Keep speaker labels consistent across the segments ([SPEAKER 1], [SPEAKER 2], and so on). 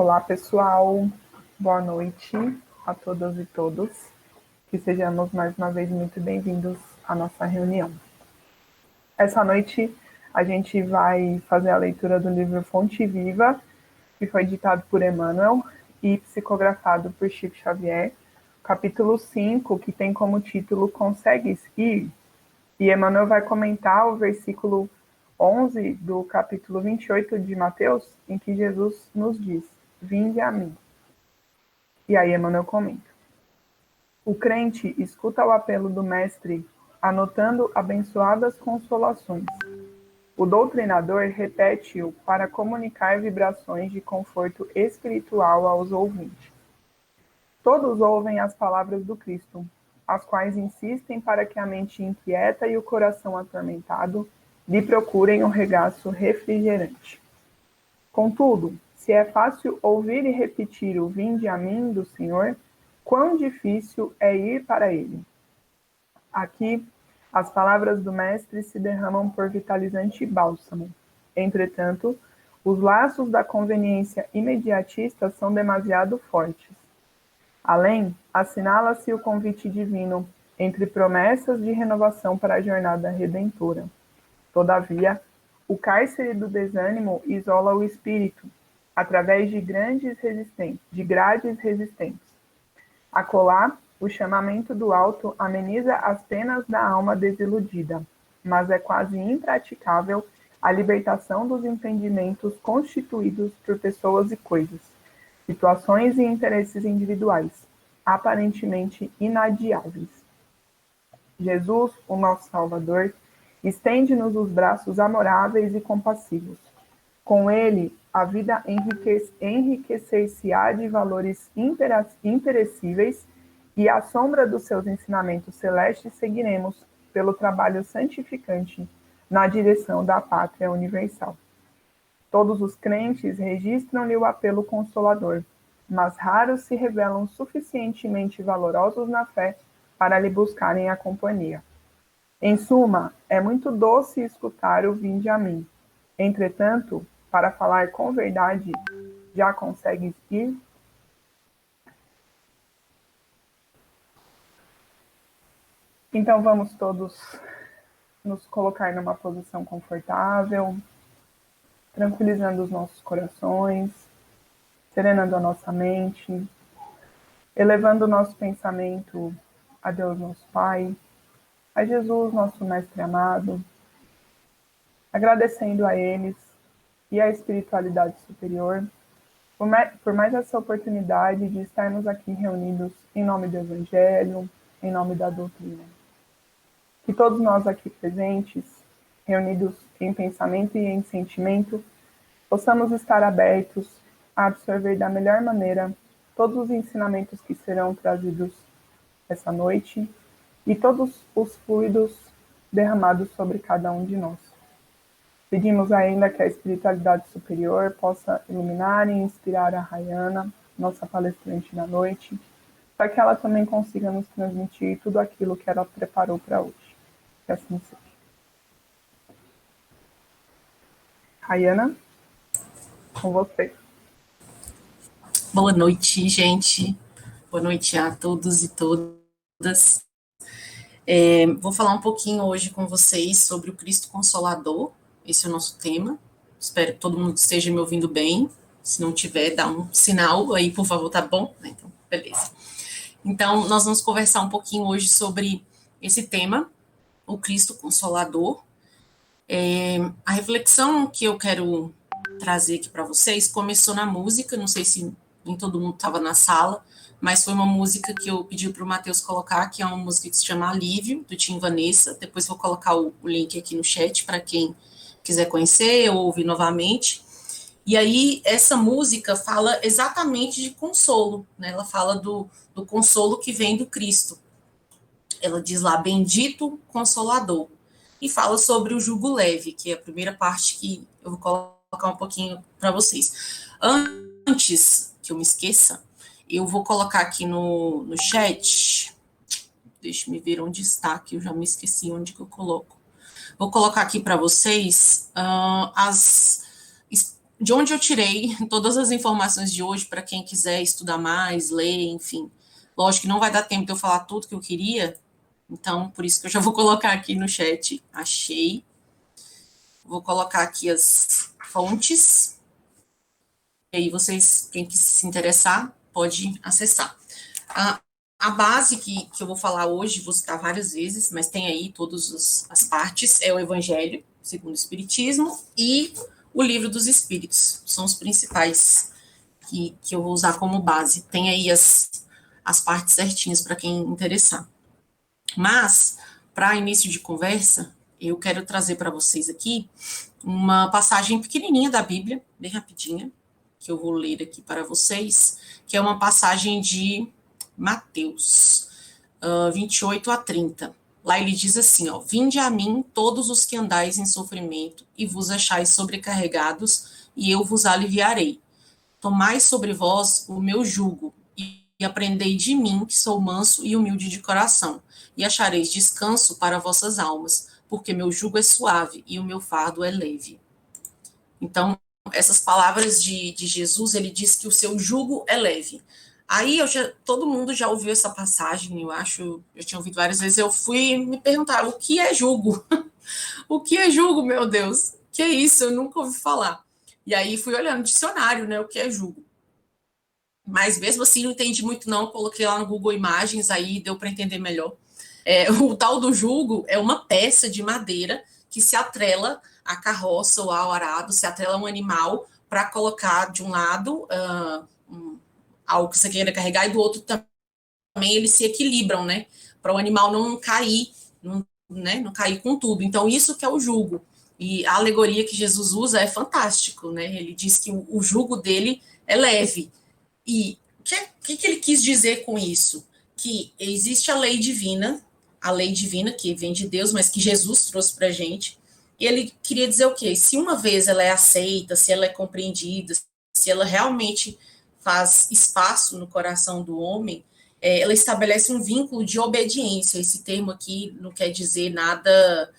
[SPEAKER 1] Olá, pessoal. Boa noite a todas e todos. Que sejamos mais uma vez muito bem-vindos à nossa reunião. Essa noite a gente vai fazer a leitura do livro Fonte Viva, que foi ditado por Emmanuel e psicografado por Chico Xavier, capítulo 5, que tem como título Consegues ir? E Emmanuel vai comentar o versículo 11 do capítulo 28 de Mateus, em que Jesus nos diz: Vinde a mim. E aí Emmanuel comenta: o crente escuta o apelo do mestre, anotando abençoadas consolações. O doutrinador repete-o para comunicar vibrações de conforto espiritual aos ouvintes. Todos ouvem as palavras do Cristo, as quais insistem para que a mente inquieta e o coração atormentado lhe procurem o regaço refrigerante. Contudo, se é fácil ouvir e repetir o vinde a mim do Senhor, quão difícil é ir para ele. Aqui, as palavras do Mestre se derramam por vitalizante bálsamo. Entretanto, os laços da conveniência imediatista são demasiado fortes. Além, assinala-se o convite divino entre promessas de renovação para a jornada redentora. Todavia, o cárcere do desânimo isola o espírito, através de grades resistentes. Acolá, o chamamento do alto ameniza as penas da alma desiludida, mas é quase impraticável a libertação dos entendimentos constituídos por pessoas e coisas, situações e interesses individuais, aparentemente inadiáveis. Jesus, o nosso Salvador, estende-nos os braços amoráveis e compassivos. Com ele, a vida enriquecer-se-á de valores imperecíveis e, à sombra dos seus ensinamentos celestes, seguiremos pelo trabalho santificante na direção da pátria universal. Todos os crentes registram-lhe o apelo consolador, mas raros se revelam suficientemente valorosos na fé para lhe buscarem a companhia. Em suma, é muito doce escutar o vinde a mim. Entretanto, para falar com verdade, já consegues ir? Então vamos todos nos colocar numa posição confortável, tranquilizando os nossos corações, serenando a nossa mente, elevando o nosso pensamento a Deus nosso Pai, a Jesus, nosso Mestre amado, agradecendo a eles e à espiritualidade superior por mais essa oportunidade de estarmos aqui reunidos em nome do Evangelho, em nome da doutrina. Que todos nós aqui presentes, reunidos em pensamento e em sentimento, possamos estar abertos a absorver da melhor maneira todos os ensinamentos que serão trazidos essa noite e todos os fluidos derramados sobre cada um de nós. Pedimos ainda que a espiritualidade superior possa iluminar e inspirar a Rayana, nossa palestrante da noite, para que ela também consiga nos transmitir tudo aquilo que ela preparou para hoje. Que assim seja. Rayana, com você.
[SPEAKER 2] Boa noite, gente. Boa noite a todos e todas. Vou falar um pouquinho hoje com vocês sobre o Cristo Consolador. Esse é o nosso tema. Espero que todo mundo esteja me ouvindo bem. Se não tiver, dá um sinal aí, por favor, tá bom? Então, beleza. Então, nós vamos conversar um pouquinho hoje sobre esse tema, o Cristo Consolador. A reflexão que eu quero trazer aqui para vocês começou na música, não sei se nem todo mundo estava na sala, mas foi uma música que eu pedi para o Matheus colocar, que é uma música que se chama Alívio, do Tim Vanessa. Depois vou colocar o link aqui no chat para quem quiser conhecer ou ouvir novamente. E aí, essa música fala exatamente de consolo, né? Ela fala do consolo que vem do Cristo. Ela diz lá, bendito Consolador. E fala sobre o jugo leve, que é a primeira parte que eu vou colocar um pouquinho para vocês. Antes que eu me esqueça, eu vou colocar aqui no chat, deixa eu ver onde está, que eu já me esqueci onde que eu coloco. Vou colocar aqui para vocês de onde eu tirei todas as informações de hoje para quem quiser estudar mais, ler, enfim. Lógico que não vai dar tempo de eu falar tudo que eu queria, então por isso que eu já vou colocar aqui no chat. Achei. Vou colocar aqui as fontes. E aí vocês, quem se interessar, pode acessar. A base que eu vou falar hoje, vou citar várias vezes, mas tem aí todas as partes, é o Evangelho, segundo o Espiritismo, e o Livro dos Espíritos. São os principais que eu vou usar como base. Tem aí as partes certinhas para quem interessar. Mas, para início de conversa, eu quero trazer para vocês aqui uma passagem pequenininha da Bíblia, bem rapidinha, que eu vou ler aqui para vocês, que é uma passagem de Mateus 28 a 30. Lá ele diz assim, ó, vinde a mim todos os que andais em sofrimento e vos achais sobrecarregados, e eu vos aliviarei. Tomai sobre vós o meu jugo, e aprendei de mim, que sou manso e humilde de coração, e achareis descanso para vossas almas, porque meu jugo é suave e o meu fardo é leve. Então, essas palavras de Jesus, ele diz que o seu jugo é leve. Aí todo mundo já ouviu essa passagem, eu acho, eu tinha ouvido várias vezes, eu fui me perguntar, o que é jugo? O que é jugo, meu Deus? Que é isso? Eu nunca ouvi falar. E aí fui olhando no dicionário, né, o que é jugo. Mas mesmo assim não entendi muito não, coloquei lá no Google Imagens, aí deu para entender melhor. O tal do jugo é uma peça de madeira que se atrela à carroça ou ao arado, se atrela a um animal para colocar de um lado algo que você queira carregar e do outro também eles se equilibram, né? Para o animal não cair, não cair com tudo. Então isso que é o jugo. E a alegoria que Jesus usa é fantástico, né? Ele diz que o jugo dele é leve. E o que ele quis dizer com isso? Que existe a lei divina que vem de Deus, mas que Jesus trouxe para a gente. E ele queria dizer o quê? Se uma vez ela é aceita, se ela é compreendida, se ela realmente faz espaço no coração do homem, ela estabelece um vínculo de obediência. Esse termo aqui não quer dizer nada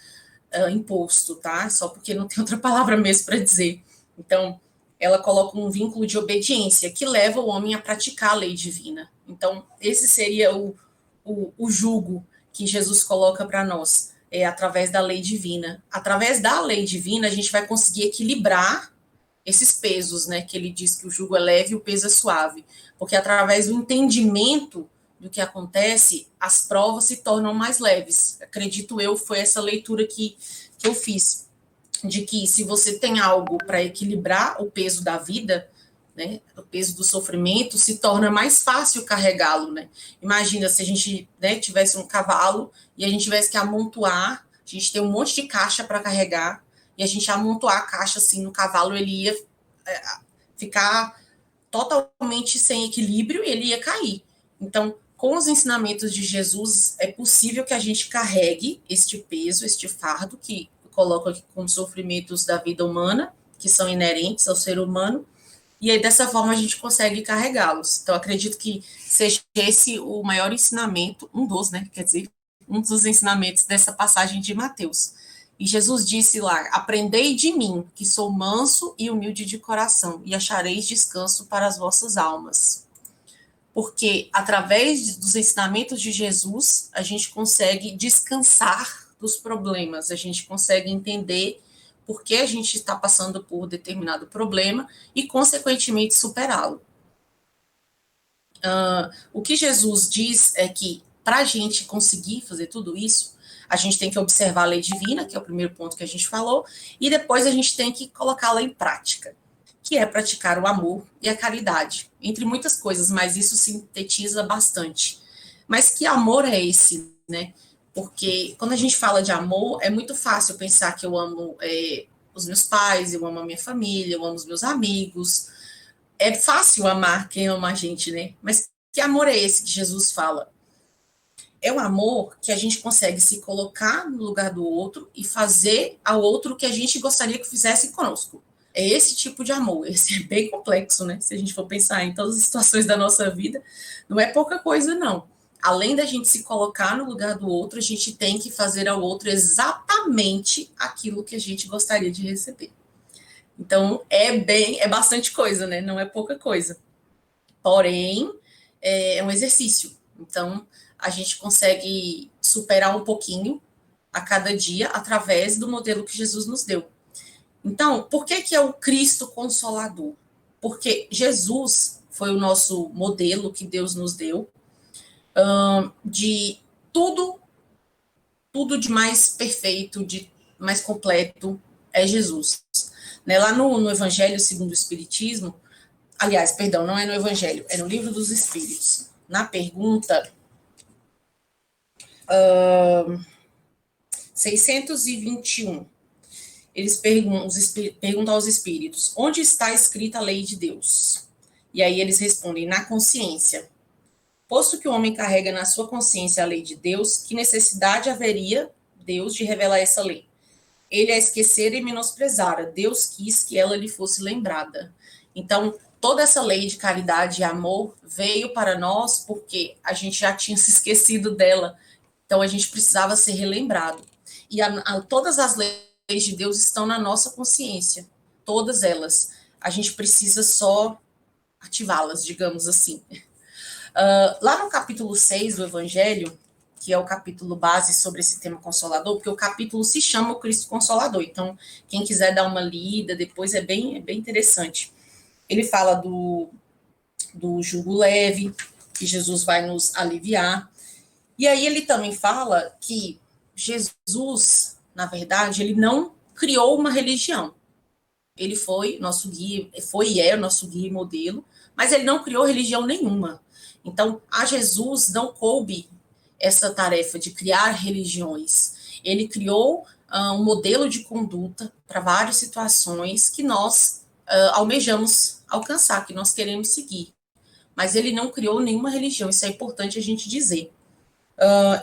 [SPEAKER 2] imposto, tá? Só porque não tem outra palavra mesmo para dizer. Então, ela coloca um vínculo de obediência que leva o homem a praticar a lei divina. Então, esse seria o jugo que Jesus coloca para nós, através da lei divina. Através da lei divina, a gente vai conseguir equilibrar esses pesos, né? Que ele diz que o jugo é leve e o peso é suave. Porque através do entendimento do que acontece, as provas se tornam mais leves. Acredito eu, foi essa leitura que eu fiz, de que se você tem algo para equilibrar o peso da vida, né, o peso do sofrimento, se torna mais fácil carregá-lo, né? Imagina se a gente, né, tivesse um cavalo e a gente tivesse que amontoar, a gente tem um monte de caixa para carregar, e a gente amontoar a caixa assim no cavalo, ele ia ficar totalmente sem equilíbrio e ele ia cair. Então, com os ensinamentos de Jesus, é possível que a gente carregue este peso, este fardo, que coloca aqui como sofrimentos da vida humana, que são inerentes ao ser humano, e aí dessa forma a gente consegue carregá-los. Então, acredito que seja esse o maior ensinamento, um dos, né, quer dizer, um dos ensinamentos dessa passagem de Mateus. E Jesus disse lá, aprendei de mim, que sou manso e humilde de coração, e achareis descanso para as vossas almas. Porque através dos ensinamentos de Jesus, a gente consegue descansar dos problemas, a gente consegue entender por que a gente está passando por determinado problema e, consequentemente, superá-lo. O que Jesus diz é que, para a gente conseguir fazer tudo isso, a gente tem que observar a lei divina, que é o primeiro ponto que a gente falou, e depois a gente tem que colocá-la em prática, que é praticar o amor e a caridade, entre muitas coisas, mas isso sintetiza bastante. Mas que amor é esse, né? Porque quando a gente fala de amor, é muito fácil pensar que eu amo os meus pais, eu amo a minha família, eu amo os meus amigos. É fácil amar quem ama a gente, né? Mas que amor é esse que Jesus fala? É um amor que a gente consegue se colocar no lugar do outro e fazer ao outro o que a gente gostaria que fizesse conosco. É esse tipo de amor. Esse é bem complexo, né? Se a gente for pensar em todas as situações da nossa vida, não é pouca coisa, não. Além da gente se colocar no lugar do outro, a gente tem que fazer ao outro exatamente aquilo que a gente gostaria de receber. Então, é bastante coisa, né? Não é pouca coisa. Porém, é um exercício. Então, a gente consegue superar um pouquinho a cada dia através do modelo que Jesus nos deu. Então, por que é o Cristo Consolador? Porque Jesus foi o nosso modelo que Deus nos deu de tudo, tudo de mais perfeito, de mais completo é Jesus. Né? Lá no Evangelho segundo o Espiritismo, aliás, perdão, não é no Evangelho, é no Livro dos Espíritos. Na pergunta 621, eles perguntam aos espíritos: onde está escrita a lei de Deus? E aí eles respondem: na consciência. Posto que o homem carrega na sua consciência a lei de Deus, que necessidade haveria Deus de revelar essa lei? Ele a esquecera e menosprezara. Deus quis que ela lhe fosse lembrada. Então, toda essa lei de caridade e amor veio para nós porque a gente já tinha se esquecido dela. Então, a gente precisava ser relembrado. E todas as leis de Deus estão na nossa consciência. Todas elas. A gente precisa só ativá-las, digamos assim. Lá no capítulo 6 do Evangelho, que é o capítulo base sobre esse tema consolador, porque o capítulo se chama o Cristo Consolador. Então, quem quiser dar uma lida depois é bem interessante. Ele fala do jugo leve, que Jesus vai nos aliviar. E aí ele também fala que Jesus, na verdade, ele não criou uma religião. Ele foi nosso guia, foi e é o nosso guia e modelo, mas ele não criou religião nenhuma. Então, a Jesus não coube essa tarefa de criar religiões. Ele criou um modelo de conduta para várias situações que nós almejamos alcançar, que nós queremos seguir. Mas ele não criou nenhuma religião, isso é importante a gente dizer.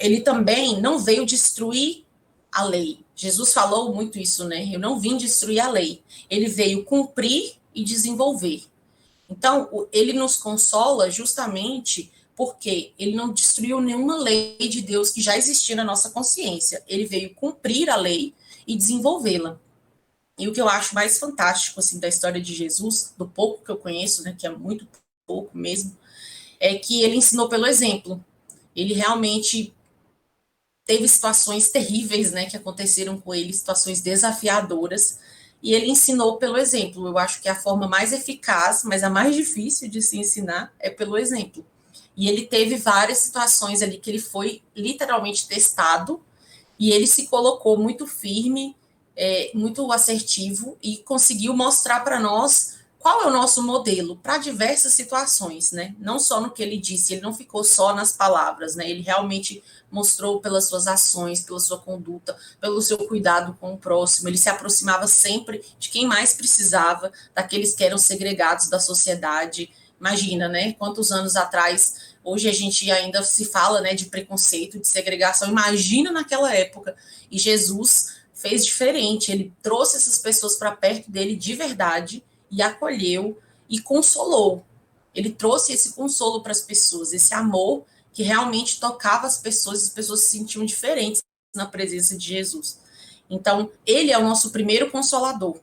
[SPEAKER 2] Ele também não veio destruir a lei. Jesus falou muito isso, né? Eu não vim destruir a lei. Ele veio cumprir e desenvolver. Então, ele nos consola justamente porque ele não destruiu nenhuma lei de Deus que já existia na nossa consciência. Ele veio cumprir a lei e desenvolvê-la. E o que eu acho mais fantástico assim da história de Jesus, do pouco que eu conheço, né, que é muito pouco mesmo, é que ele ensinou pelo exemplo. Ele realmente teve situações terríveis, né, que aconteceram com ele, situações desafiadoras, e ele ensinou pelo exemplo. Eu acho que a forma mais eficaz, mas a mais difícil de se ensinar é pelo exemplo. E ele teve várias situações ali que ele foi literalmente testado, e ele se colocou muito firme, muito assertivo, e conseguiu mostrar para nós qual é o nosso modelo para diversas situações, né? Não só no que ele disse, ele não ficou só nas palavras, né? Ele realmente mostrou pelas suas ações, pela sua conduta, pelo seu cuidado com o próximo. Ele se aproximava sempre de quem mais precisava, daqueles que eram segregados da sociedade. Imagina, né? Quantos anos atrás, hoje a gente ainda se fala, né, de preconceito, de segregação. Imagina naquela época. E Jesus fez diferente. Ele trouxe essas pessoas para perto dele de verdade e acolheu e consolou. Ele trouxe esse consolo para as pessoas, esse amor que realmente tocava as pessoas se sentiam diferentes na presença de Jesus. Então, ele é o nosso primeiro consolador,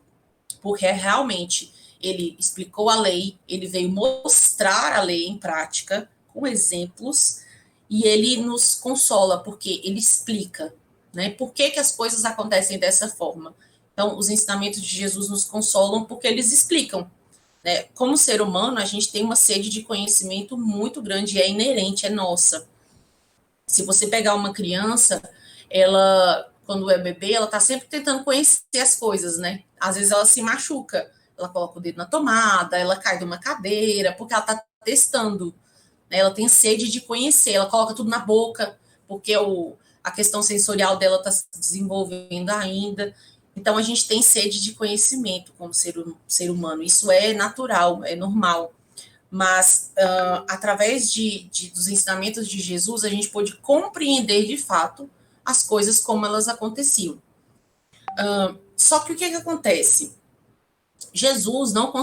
[SPEAKER 2] porque realmente ele explicou a lei, ele veio mostrar a lei em prática, com exemplos, e ele nos consola, porque ele explica, né, por que as coisas acontecem dessa forma. Então, os ensinamentos de Jesus nos consolam porque eles explicam. Né? Como ser humano, a gente tem uma sede de conhecimento muito grande, é inerente, é nossa. Se você pegar uma criança, ela, quando é bebê, ela está sempre tentando conhecer as coisas, né? Às vezes ela se machuca, ela coloca o dedo na tomada, ela cai de uma cadeira, porque ela está testando, né? Ela tem sede de conhecer, ela coloca tudo na boca, porque a questão sensorial dela está se desenvolvendo ainda. Então, a gente tem sede de conhecimento como ser humano. Isso é natural, é normal. Mas, através dos ensinamentos de Jesus, a gente pôde compreender, de fato, as coisas como elas aconteciam. Só que o que acontece? Jesus não,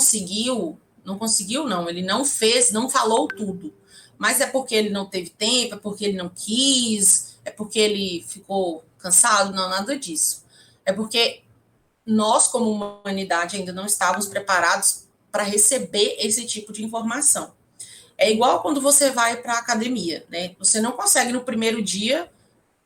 [SPEAKER 2] ele não fez, não falou tudo. Mas é porque ele não teve tempo, é porque ele não quis, é porque ele ficou cansado, não, nada disso. É porque nós, como humanidade, ainda não estávamos preparados para receber esse tipo de informação. É igual quando você vai para a academia, né? Você não consegue no primeiro dia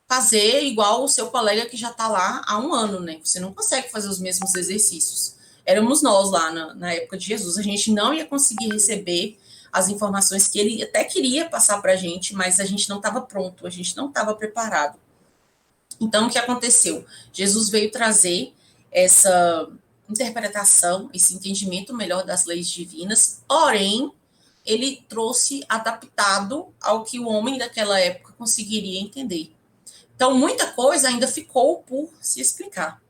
[SPEAKER 2] fazer igual o seu colega que já está lá há um ano, né? Você não consegue fazer os mesmos exercícios. Éramos nós lá na época de Jesus, a gente não ia conseguir receber as informações que ele até queria passar para a gente, mas a gente não estava pronto, a gente não estava preparado. Então, o que aconteceu? Jesus veio trazer essa interpretação, esse entendimento melhor das leis divinas, porém, ele trouxe adaptado ao que o homem daquela época conseguiria entender. Então, muita coisa ainda ficou por se explicar.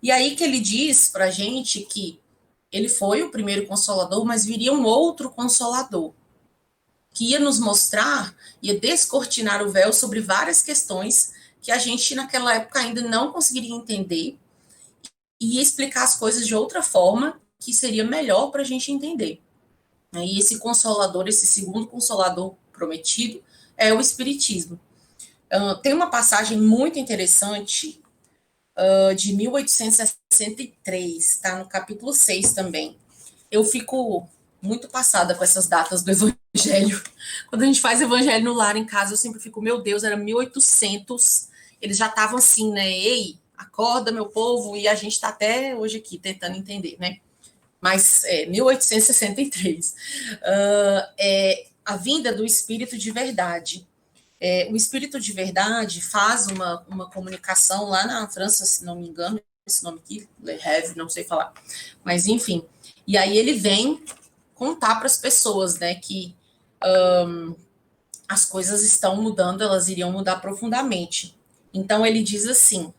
[SPEAKER 2] E aí que ele diz para a gente que ele foi o primeiro consolador, mas viria um outro consolador, que ia nos mostrar, ia descortinar o véu sobre várias questões que a gente naquela época ainda não conseguiria entender e ia explicar as coisas de outra forma que seria melhor para a gente entender. E esse consolador, esse segundo consolador prometido, é o Espiritismo. Tem uma passagem muito interessante de 1863, está no capítulo 6 também. Eu fico muito passada com essas datas do Evangelho. Quando a gente faz Evangelho no lar em casa, eu sempre fico, meu Deus, era 1800, eles já estavam assim, né? Ei, acorda, meu povo, e a gente está até hoje aqui tentando entender, né? Mas 1863. É a vinda do Espírito de verdade. O Espírito de verdade faz uma comunicação lá na França, se não me engano, esse nome aqui, Le Rêve, não sei falar, mas enfim. E aí ele vem contar para as pessoas, né, que as coisas estão mudando, elas iriam mudar profundamente. Então ele diz assim: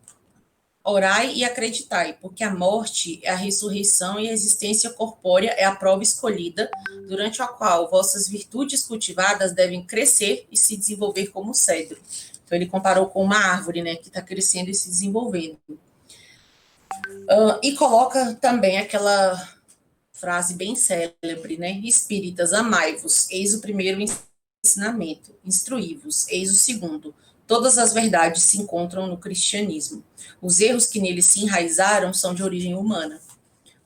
[SPEAKER 2] orai e acreditai, porque a morte é a ressurreição e a existência corpórea é a prova escolhida, durante a qual vossas virtudes cultivadas devem crescer e se desenvolver como cedro. Então, ele comparou com uma árvore, né, que está crescendo e se desenvolvendo. E coloca também aquela frase bem célebre, né? Espíritas, amai-vos, eis o primeiro ensinamento, instruí-vos, eis o segundo. Todas as verdades se encontram no cristianismo. Os erros que nele se enraizaram são de origem humana.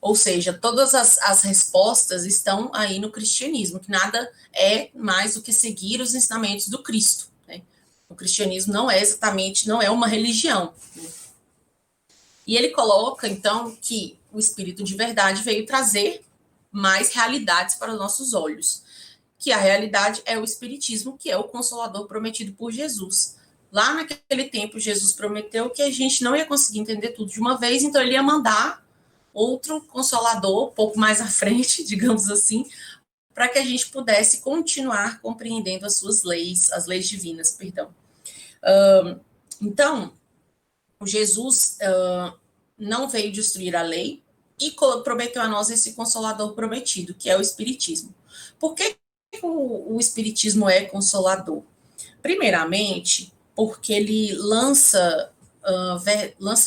[SPEAKER 2] Ou seja, todas as respostas estão aí no cristianismo, que nada é mais do que seguir os ensinamentos do Cristo, né? O cristianismo não é exatamente, não é uma religião, né? E ele coloca, então, que o Espírito de verdade veio trazer mais realidades para os nossos olhos, que a realidade é o Espiritismo, que é o Consolador prometido por Jesus. Lá naquele tempo, Jesus prometeu que a gente não ia conseguir entender tudo de uma vez, então ele ia mandar outro Consolador, um pouco mais à frente, digamos assim, para que a gente pudesse continuar compreendendo as suas leis, as leis divinas, perdão. Então, Jesus não veio destruir a lei e prometeu a nós esse Consolador prometido, que é o Espiritismo. Por que o Espiritismo é consolador? Primeiramente, porque ele lança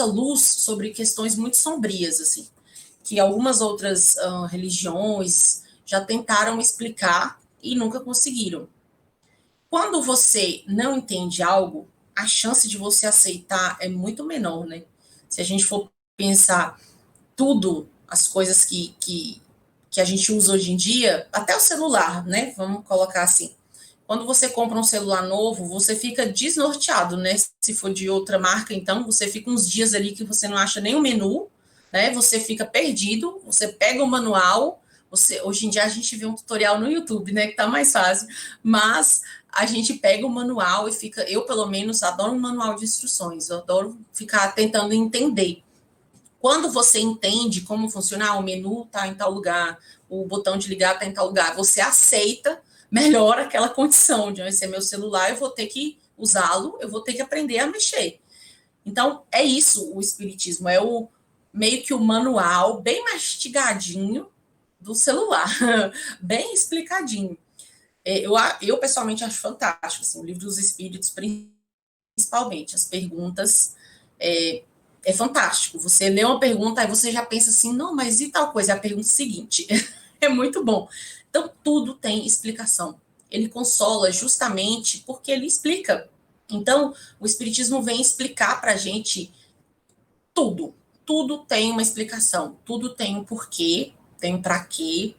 [SPEAKER 2] luz sobre questões muito sombrias, assim, que algumas outras religiões já tentaram explicar e nunca conseguiram. Quando você não entende algo, a chance de você aceitar é muito menor, né? Se a gente for pensar tudo, as coisas que a gente usa hoje em dia, até o celular, né? Vamos colocar assim. Quando você compra um celular novo, você fica desnorteado, né? Se for de outra marca, então, você fica uns dias ali que você não acha nem o menu, né? Você fica perdido, você pega o manual, hoje em dia a gente vê um tutorial no YouTube, né? Que tá mais fácil, mas a gente pega o manual e fica, eu pelo menos adoro um manual de instruções, eu adoro ficar tentando entender. Quando você entende como funciona, o menu está em tal lugar, o botão de ligar está em tal lugar, você aceita melhor aquela condição de esse é meu celular, eu vou ter que usá-lo, eu vou ter que aprender a mexer. Então, é isso, o Espiritismo, é o meio que o manual bem mastigadinho do celular, bem explicadinho. Eu pessoalmente acho fantástico, assim, o Livro dos Espíritos, principalmente, as perguntas é fantástico. Você lê uma pergunta, aí você já pensa assim, não, mas e tal coisa? É a pergunta seguinte. É muito bom. Então, tudo tem explicação. Ele consola justamente porque ele explica. Então, o Espiritismo vem explicar para a gente tudo. tudo tem uma explicação, tudo tem um porquê, tem um para quê.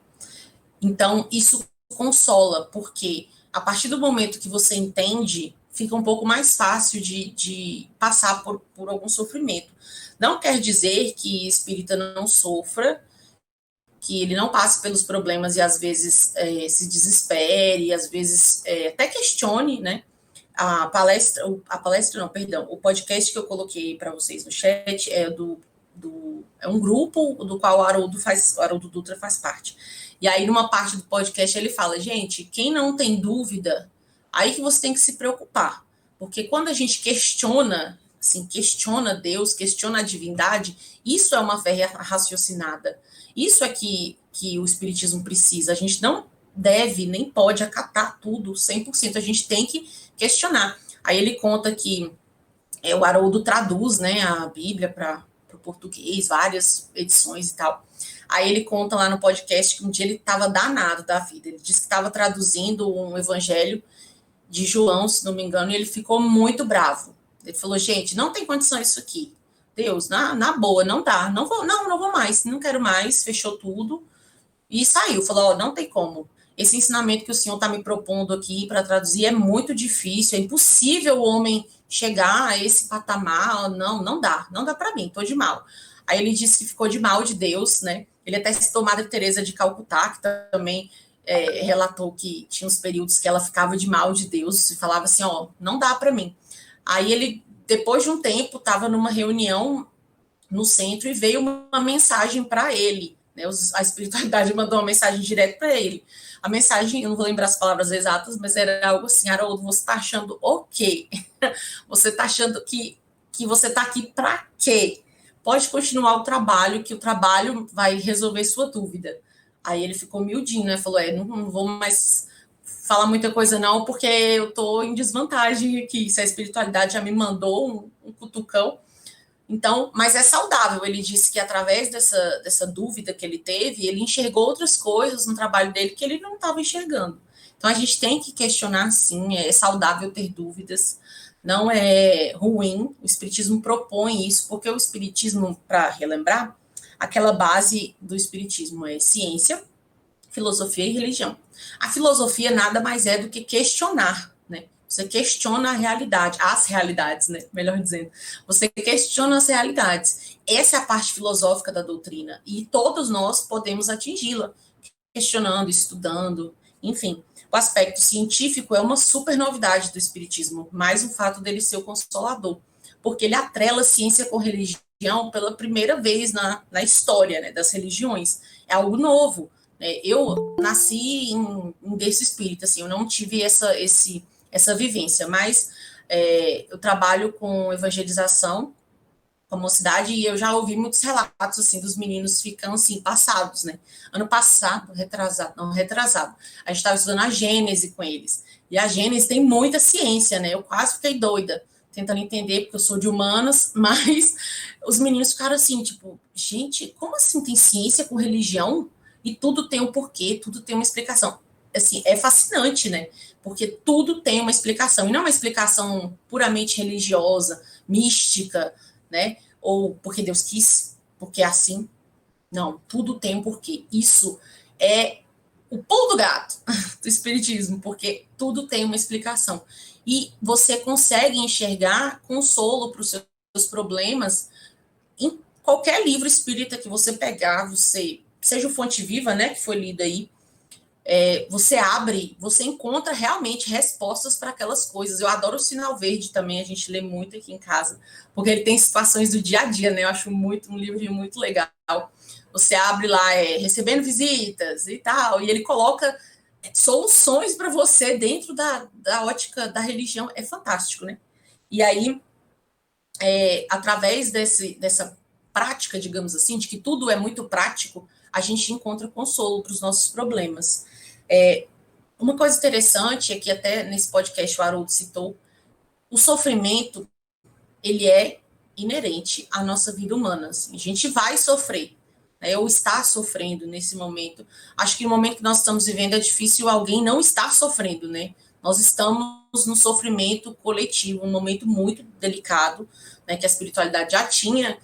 [SPEAKER 2] Então, isso consola, porque a partir do momento que você entende, fica um pouco mais fácil de passar por algum sofrimento. Não quer dizer que espírita não sofra, que ele não passe pelos problemas e às vezes se desespere, às vezes até questione, né? O podcast que eu coloquei para vocês no chat é um grupo do qual o Haroldo Dutra faz parte. E aí, numa parte do podcast, ele fala, gente, quem não tem dúvida, aí que você tem que se preocupar. Porque quando a gente questiona, assim, questiona Deus, questiona a divindade, isso é uma fé raciocinada. Isso é que o Espiritismo precisa. A gente não deve, nem pode acatar tudo 100%. A gente tem que questionar. Aí ele conta que o Haroldo traduz, né, a Bíblia para o português, várias edições e tal. Aí ele conta lá no podcast que um dia ele estava danado da vida. Ele disse que estava traduzindo um evangelho de João, se não me engano, e ele ficou muito bravo. Ele falou, gente, não tem condição isso aqui. Deus, na boa, não dá. Não vou mais, não quero mais, fechou tudo. E saiu, falou, não tem como. Esse ensinamento que o senhor está me propondo aqui para traduzir é muito difícil, é impossível o homem chegar a esse patamar, não dá para mim, estou de mal. Aí ele disse que ficou de mal de Deus, né? Ele até citou Madre Teresa de Calcutá, que também relatou que tinha uns períodos que ela ficava de mal de Deus e falava assim, não dá para mim. Aí ele, depois de um tempo, estava numa reunião no centro e veio uma mensagem para ele, né? A espiritualidade mandou uma mensagem direto para ele. A mensagem, eu não vou lembrar as palavras exatas, mas era algo assim, Haroldo, você está achando o quê? Você está achando que você está aqui para quê? Pode continuar o trabalho, que o trabalho vai resolver sua dúvida. Aí ele ficou miudinho, né? Falou, não vou mais falar muita coisa não, porque eu estou em desvantagem aqui. Se a espiritualidade já me mandou um cutucão. Então, mas é saudável. Ele disse que através dessa dúvida que ele teve, ele enxergou outras coisas no trabalho dele que ele não estava enxergando. Então, a gente tem que questionar, sim, é saudável ter dúvidas, não é ruim. O Espiritismo propõe isso, porque o Espiritismo, para relembrar, aquela base do Espiritismo é ciência, filosofia e religião. A filosofia nada mais é do que questionar, né? Você questiona a realidade, as realidades, né? Melhor dizendo. Você questiona as realidades. Essa é a parte filosófica da doutrina. E todos nós podemos atingi-la, questionando, estudando, enfim. O aspecto científico é uma super novidade do Espiritismo, mais o fato dele ser o consolador, porque ele atrela ciência com religião pela primeira vez na história, né, das religiões. É algo novo. Eu nasci em berço espírita, assim, eu não tive essa vivência, mas eu trabalho com evangelização com a mocidade e eu já ouvi muitos relatos assim dos meninos ficando assim passados, né? Ano passado, retrasado, a gente estava estudando a Gênese com eles e a Gênese tem muita ciência, né? Eu quase fiquei doida tentando entender porque eu sou de humanas, mas os meninos ficaram assim, tipo, gente, como assim tem ciência com religião e tudo tem um porquê, tudo tem uma explicação? Assim, é fascinante, né? Porque tudo tem uma explicação, e não é uma explicação puramente religiosa, mística, né? Ou porque Deus quis, porque é assim. Não, tudo tem um porquê. Isso é o pulo do gato do Espiritismo, porque tudo tem uma explicação. E você consegue enxergar consolo para os seus problemas em qualquer livro espírita que você pegar, seja o Fonte Viva, né, que foi lido aí, você abre, você encontra realmente respostas para aquelas coisas. Eu adoro o Sinal Verde também, a gente lê muito aqui em casa, porque ele tem situações do dia a dia, né? Eu acho um livro muito legal. Você abre lá, recebendo visitas e tal, e ele coloca soluções para você dentro da ótica da religião. É fantástico, né? E aí, através dessa prática, digamos assim, de que tudo é muito prático, a gente encontra consolo para os nossos problemas. Uma coisa interessante é que até nesse podcast o Haroldo citou, o sofrimento, ele é inerente à nossa vida humana. Assim, a gente vai sofrer, né, ou está sofrendo nesse momento. Acho que no momento que nós estamos vivendo é difícil alguém não estar sofrendo, né? Nós estamos no sofrimento coletivo, um momento muito delicado, né, que a espiritualidade já tinha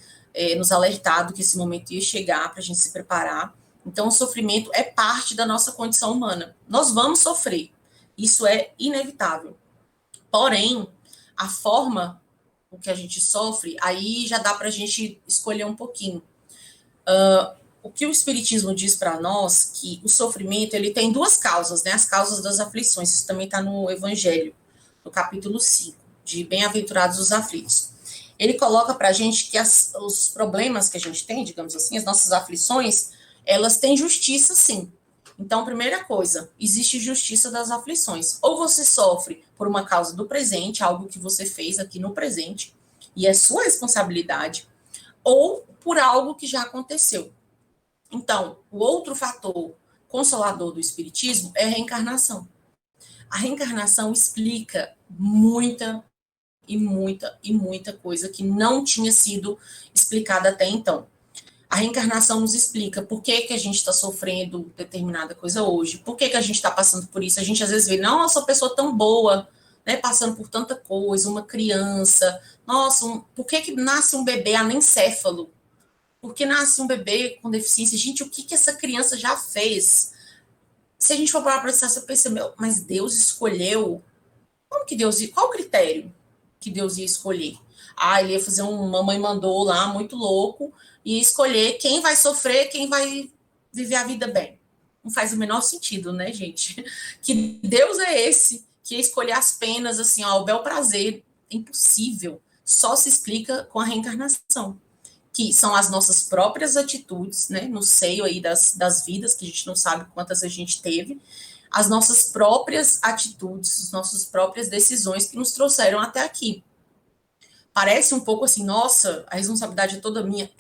[SPEAKER 2] nos alertado que esse momento ia chegar para a gente se preparar. Então, o sofrimento é parte da nossa condição humana. Nós vamos sofrer. Isso é inevitável. Porém, a forma com que a gente sofre, aí já dá para a gente escolher um pouquinho. O que o Espiritismo diz para nós, que o sofrimento ele tem duas causas, né? As causas das aflições. Isso também está no Evangelho, no capítulo 5, de Bem-aventurados os aflitos. Ele coloca para a gente que os problemas que a gente tem, digamos assim, as nossas aflições, elas têm justiça, sim. Então, primeira coisa, existe justiça das aflições. Ou você sofre por uma causa do presente, algo que você fez aqui no presente, e é sua responsabilidade, ou por algo que já aconteceu. Então, o outro fator consolador do Espiritismo é a reencarnação. A reencarnação explica muita coisa que não tinha sido explicada até então. A reencarnação nos explica por que a gente está sofrendo determinada coisa hoje, por que a gente está passando por isso. A gente às vezes vê, nossa, uma pessoa tão boa, né, passando por tanta coisa, uma criança, nossa, por que nasce um bebê anencéfalo? Por que nasce um bebê com deficiência? Gente, o que essa criança já fez? Se a gente for parar para pensar, você pensa, mas Deus escolheu? Como que Deus, qual o critério que Deus ia escolher? Ele ia fazer mamãe mandou lá, muito louco, e escolher quem vai sofrer, quem vai viver a vida bem. Não faz o menor sentido, né, gente? Que Deus é esse que ia escolher as penas, assim, o bel prazer. Impossível. Só se explica com a reencarnação, que são as nossas próprias atitudes, né, no seio aí das vidas, que a gente não sabe quantas a gente teve, as nossas próprias atitudes, as nossas próprias decisões que nos trouxeram até aqui. Parece um pouco assim, nossa, a responsabilidade é toda minha.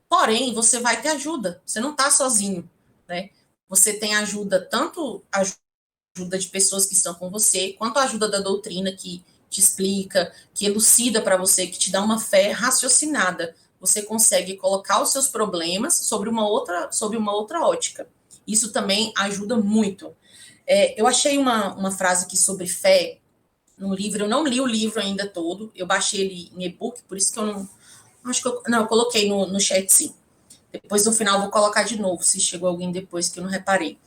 [SPEAKER 2] Porém, você vai ter ajuda, você não está sozinho, né? Você tem ajuda, tanto ajuda de pessoas que estão com você, quanto a ajuda da doutrina que te explica, que elucida para você, que te dá uma fé raciocinada. Você consegue colocar os seus problemas sobre uma outra ótica. Isso também ajuda muito. Eu achei uma frase aqui sobre fé no livro, eu não li o livro ainda todo, eu baixei ele em e-book, por isso que eu não... Acho que eu coloquei no chat, sim. Depois, no final, vou colocar de novo, se chegou alguém depois que eu não reparei.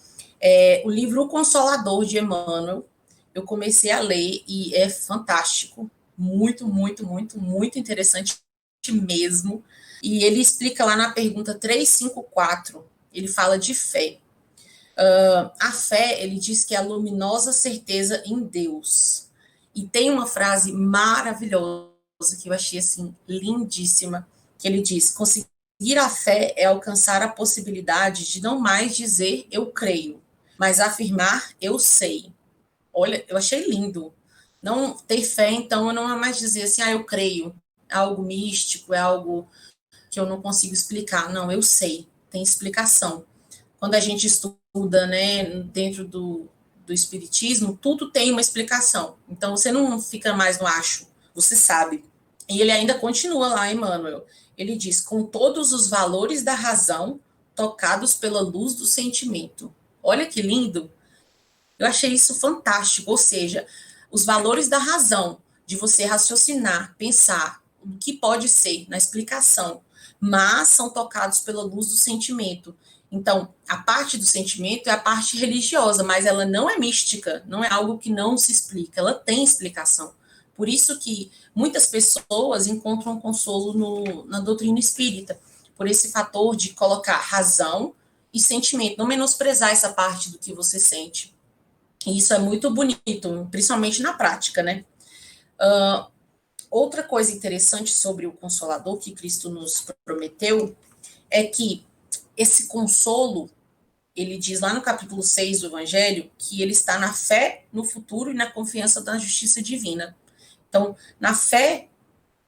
[SPEAKER 2] O livro O Consolador, de Emmanuel, eu comecei a ler e é fantástico. Muito interessante mesmo. E ele explica lá na pergunta 354, ele fala de fé. A fé, ele diz que é a luminosa certeza em Deus. E tem uma frase maravilhosa que eu achei assim lindíssima, que ele diz: conseguir a fé é alcançar a possibilidade de não mais dizer eu creio, mas afirmar eu sei. Olha, eu achei lindo. Não ter fé, então, eu não é mais dizer assim, eu creio. É algo místico, é algo que eu não consigo explicar. Não, eu sei, tem explicação. Quando a gente estuda, né, dentro do espiritismo, tudo tem uma explicação. Então, você não fica mais no acho, você sabe. E ele ainda continua lá, Emmanuel. Ele diz, com todos os valores da razão tocados pela luz do sentimento. Olha que lindo. Eu achei isso fantástico, ou seja, os valores da razão, de você raciocinar, pensar o que pode ser na explicação, mas são tocados pela luz do sentimento. Então, a parte do sentimento é a parte religiosa, mas ela não é mística, não é algo que não se explica, ela tem explicação. Por isso que muitas pessoas encontram consolo na doutrina espírita, por esse fator de colocar razão e sentimento, não menosprezar essa parte do que você sente. E isso é muito bonito, principalmente na prática, né? Outra coisa interessante sobre o Consolador que Cristo nos prometeu é que esse consolo, ele diz lá no capítulo 6 do Evangelho, que ele está na fé no futuro e na confiança da justiça divina. Então, na fé,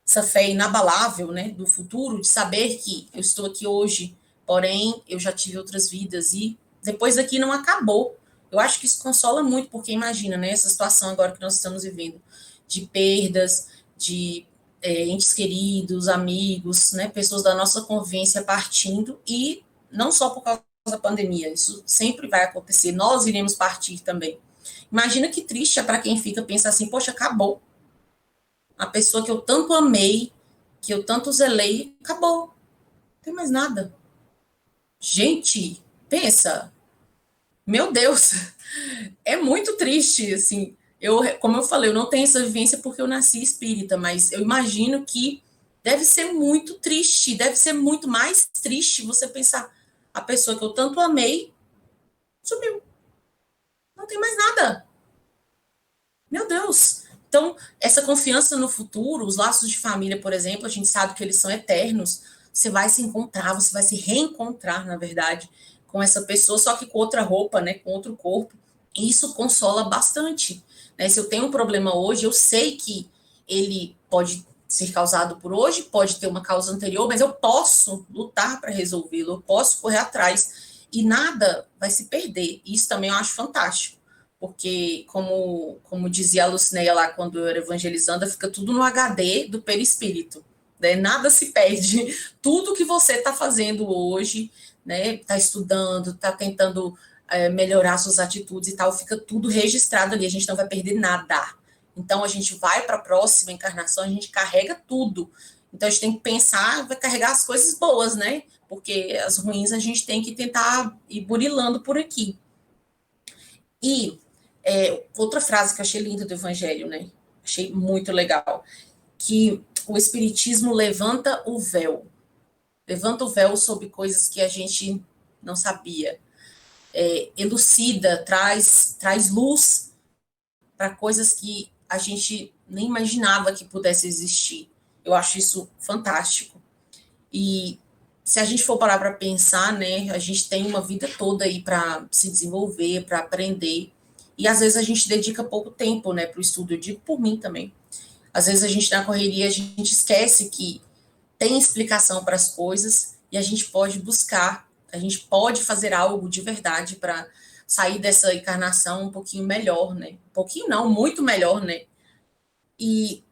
[SPEAKER 2] essa fé inabalável, né, do futuro, de saber que eu estou aqui hoje, porém, eu já tive outras vidas e depois daqui não acabou. Eu acho que isso consola muito, porque imagina, né, essa situação agora que nós estamos vivendo, de perdas, de entes queridos, amigos, né, pessoas da nossa convivência partindo, e não só por causa da pandemia, isso sempre vai acontecer, nós iremos partir também. Imagina que triste é para quem fica pensando assim, poxa, acabou. A pessoa que eu tanto amei, que eu tanto zelei, acabou. Não tem mais nada. Gente, pensa, meu Deus, é muito triste, assim. Como eu falei, eu não tenho essa vivência porque eu nasci espírita, mas eu imagino que deve ser muito triste, deve ser muito mais triste você pensar, a pessoa que eu tanto amei sumiu, não tem mais nada. Meu Deus. Então, essa confiança no futuro, os laços de família, por exemplo, a gente sabe que eles são eternos. Você vai se encontrar, você vai se reencontrar, na verdade, com essa pessoa, só que com outra roupa, né, com outro corpo. E isso consola bastante. Né? Se eu tenho um problema hoje, eu sei que ele pode ser causado por hoje, pode ter uma causa anterior, mas eu posso lutar para resolvê-lo, eu posso correr atrás. E nada vai se perder. Isso também eu acho fantástico porque, como dizia a Lucineia lá quando eu era evangelizando, fica tudo no HD do perispírito, né? Nada se perde. Tudo que você está fazendo hoje, né? Está estudando, está tentando melhorar suas atitudes e tal, fica tudo registrado ali, a gente não vai perder nada. Então, a gente vai para a próxima encarnação, a gente carrega tudo. Então, a gente tem que pensar, vai carregar as coisas boas, né? Porque as ruins a gente tem que tentar ir burilando por aqui. E outra frase que eu achei linda do Evangelho, né? Achei muito legal, que o Espiritismo levanta o véu sobre coisas que a gente não sabia, elucida, traz luz para coisas que a gente nem imaginava que pudesse existir. Eu acho isso fantástico. E se a gente for parar para pensar, né, a gente tem uma vida toda aí para se desenvolver, para aprender. E às vezes a gente dedica pouco tempo, né, para o estudo. Eu digo por mim também. Às vezes a gente na correria a gente esquece que tem explicação para as coisas e a gente pode buscar, a gente pode fazer algo de verdade para sair dessa encarnação um pouquinho melhor, né? Um pouquinho não, muito melhor, né? E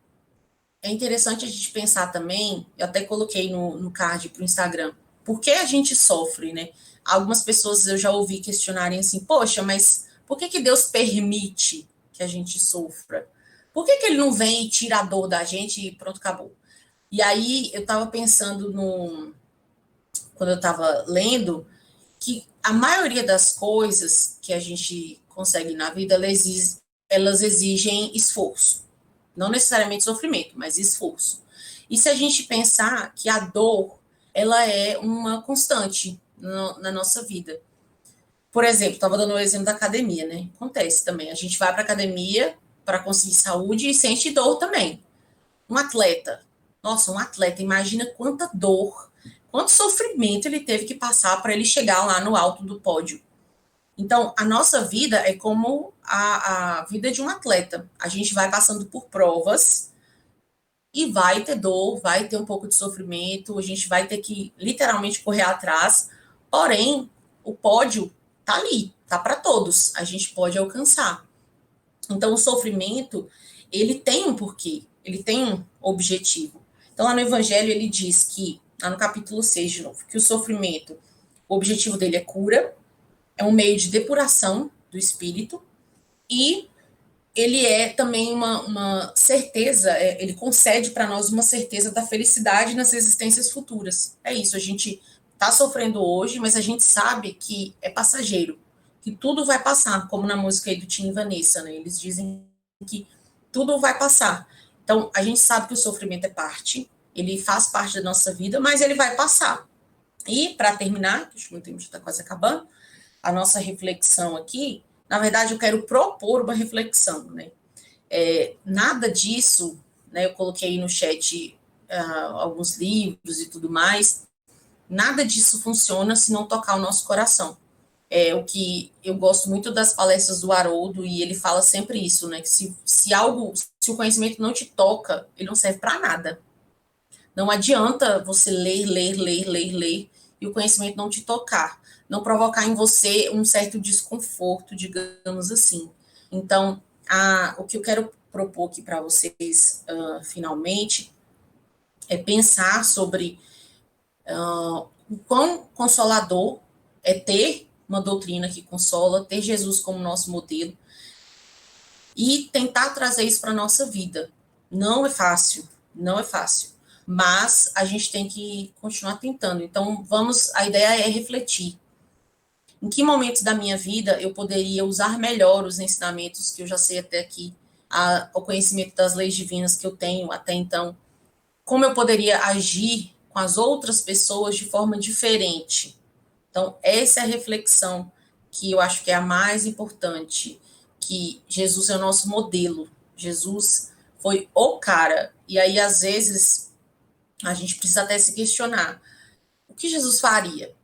[SPEAKER 2] é interessante a gente pensar também, eu até coloquei no card para o Instagram, por que a gente sofre, né? Algumas pessoas eu já ouvi questionarem assim, poxa, mas por que Deus permite que a gente sofra? Por que ele não vem e tira a dor da gente e pronto, acabou? E aí eu estava pensando quando eu estava lendo, que a maioria das coisas que a gente consegue na vida, elas exigem esforço. Não necessariamente sofrimento, mas esforço. E se a gente pensar que a dor, ela é uma constante na nossa vida. Por exemplo, estava dando o exemplo da academia, né? Acontece também. A gente vai para a academia para conseguir saúde e sente dor também. Um atleta, nossa, um atleta, imagina quanta dor, quanto sofrimento ele teve que passar para ele chegar lá no alto do pódio. Então, a nossa vida é como a vida de um atleta. A gente vai passando por provas e vai ter dor, vai ter um pouco de sofrimento, a gente vai ter que literalmente correr atrás. Porém, o pódio tá ali, tá para todos. A gente pode alcançar. Então, o sofrimento, ele tem um porquê, ele tem um objetivo. Então, lá no Evangelho, ele diz que, lá no capítulo 6, de novo, que o sofrimento, o objetivo dele é cura, é um meio de depuração do espírito e ele é também uma certeza, ele concede para nós uma certeza da felicidade nas existências futuras. É isso, a gente está sofrendo hoje, mas a gente sabe que é passageiro, que tudo vai passar, como na música aí do Tim e Vanessa, né? Eles dizem que tudo vai passar. Então, a gente sabe que o sofrimento é parte, ele faz parte da nossa vida, mas ele vai passar. E, para terminar, que o tempo já está quase acabando, a nossa reflexão aqui, na verdade, eu quero propor uma reflexão, né? Nada disso, né? Eu coloquei no chat alguns livros e tudo mais. Nada disso funciona se não tocar o nosso coração. O que eu gosto muito das palestras do Haroldo e ele fala sempre isso, né? Que se o conhecimento não te toca, ele não serve para nada. Não adianta você ler e o conhecimento não te tocar, não provocar em você um certo desconforto, digamos assim. Então, o que eu quero propor aqui para vocês, finalmente, é pensar sobre o quão consolador é ter uma doutrina que consola, ter Jesus como nosso modelo e tentar trazer isso para a nossa vida. Não é fácil, não é fácil. mas a gente tem que continuar tentando. Então, a ideia é refletir. Em que momentos da minha vida eu poderia usar melhor os ensinamentos que eu já sei até aqui, o conhecimento das leis divinas que eu tenho até então? Como eu poderia agir com as outras pessoas de forma diferente? Então, essa é a reflexão que eu acho que é a mais importante, que Jesus é o nosso modelo. Jesus foi o cara. E aí, às vezes, a gente precisa até se questionar. O que Jesus faria?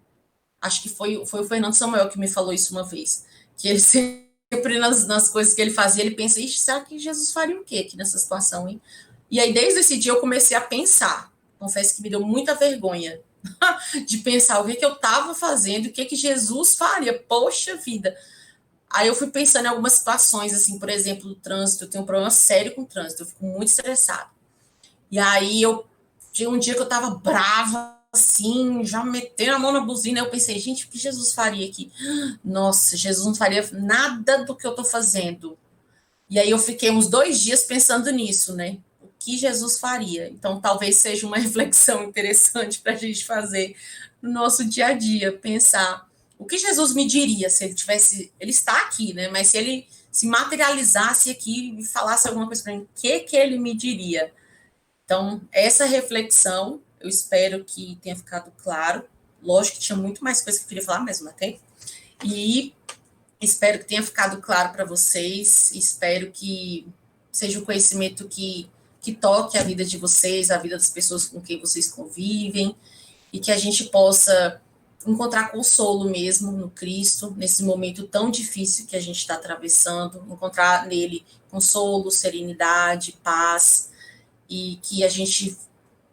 [SPEAKER 2] Acho que foi o Fernando Samuel que me falou isso uma vez. Que ele sempre, nas coisas que ele fazia, ele pensa, ixi, será que Jesus faria o quê aqui nessa situação, hein? E aí, desde esse dia, eu comecei a pensar. Confesso que me deu muita vergonha de pensar o que eu estava fazendo, o que Jesus faria. Poxa vida. Aí eu fui pensando em algumas situações, assim, por exemplo, o trânsito. Eu tenho um problema sério com o trânsito, eu fico muito estressada. E aí eu tinha um dia que eu estava brava, assim, já metendo a mão na buzina. Eu pensei, gente, o que Jesus faria aqui? Nossa, Jesus não faria nada do que eu estou fazendo. E aí eu fiquei uns 2 dias pensando nisso, né? O que Jesus faria? Então, talvez seja uma reflexão interessante para a gente fazer no nosso dia a dia, pensar o que Jesus me diria se ele tivesse, ele está aqui, né? Mas se ele se materializasse aqui e falasse alguma coisa para mim, o que ele me diria? Então, essa reflexão, eu espero que tenha ficado claro. Lógico que tinha muito mais coisa que eu queria falar, mas não tem. E espero que tenha ficado claro para vocês. Espero que seja um conhecimento que toque a vida de vocês, a vida das pessoas com quem vocês convivem, e que a gente possa encontrar consolo mesmo no Cristo, nesse momento tão difícil que a gente está atravessando, encontrar nele consolo, serenidade, paz, e que a gente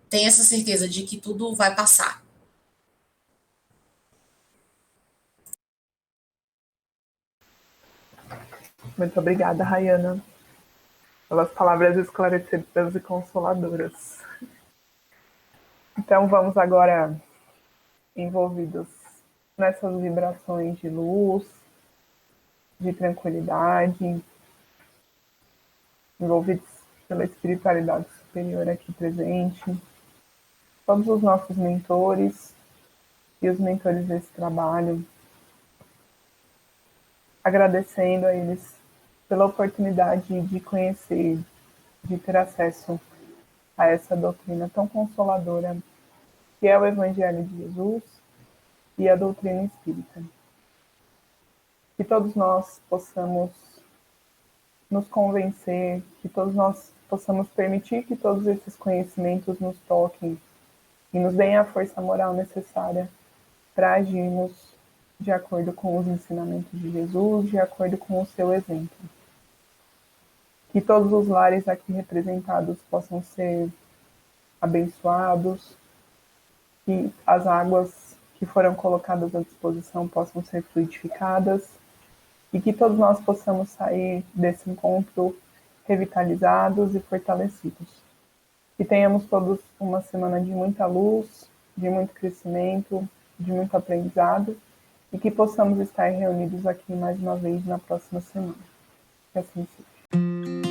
[SPEAKER 2] tenha essa certeza de que tudo vai passar.
[SPEAKER 1] Muito obrigada, Rayana, pelas palavras esclarecedoras e consoladoras. Então, vamos agora, envolvidos nessas vibrações de luz, de tranquilidade, envolvidos pela espiritualidade superior aqui presente, todos os nossos mentores e os mentores desse trabalho, agradecendo a eles pela oportunidade de conhecer, de ter acesso a essa doutrina tão consoladora que é o Evangelho de Jesus e a doutrina espírita. Que todos nós possamos nos convencer, que todos nós possamos permitir que todos esses conhecimentos nos toquem e nos deem a força moral necessária para agirmos de acordo com os ensinamentos de Jesus, de acordo com o seu exemplo. Que todos os lares aqui representados possam ser abençoados, que as águas que foram colocadas à disposição possam ser fluidificadas e que todos nós possamos sair desse encontro revitalizados e fortalecidos. Que tenhamos todos uma semana de muita luz, de muito crescimento, de muito aprendizado e que possamos estar reunidos aqui mais uma vez na próxima semana. Que assim seja.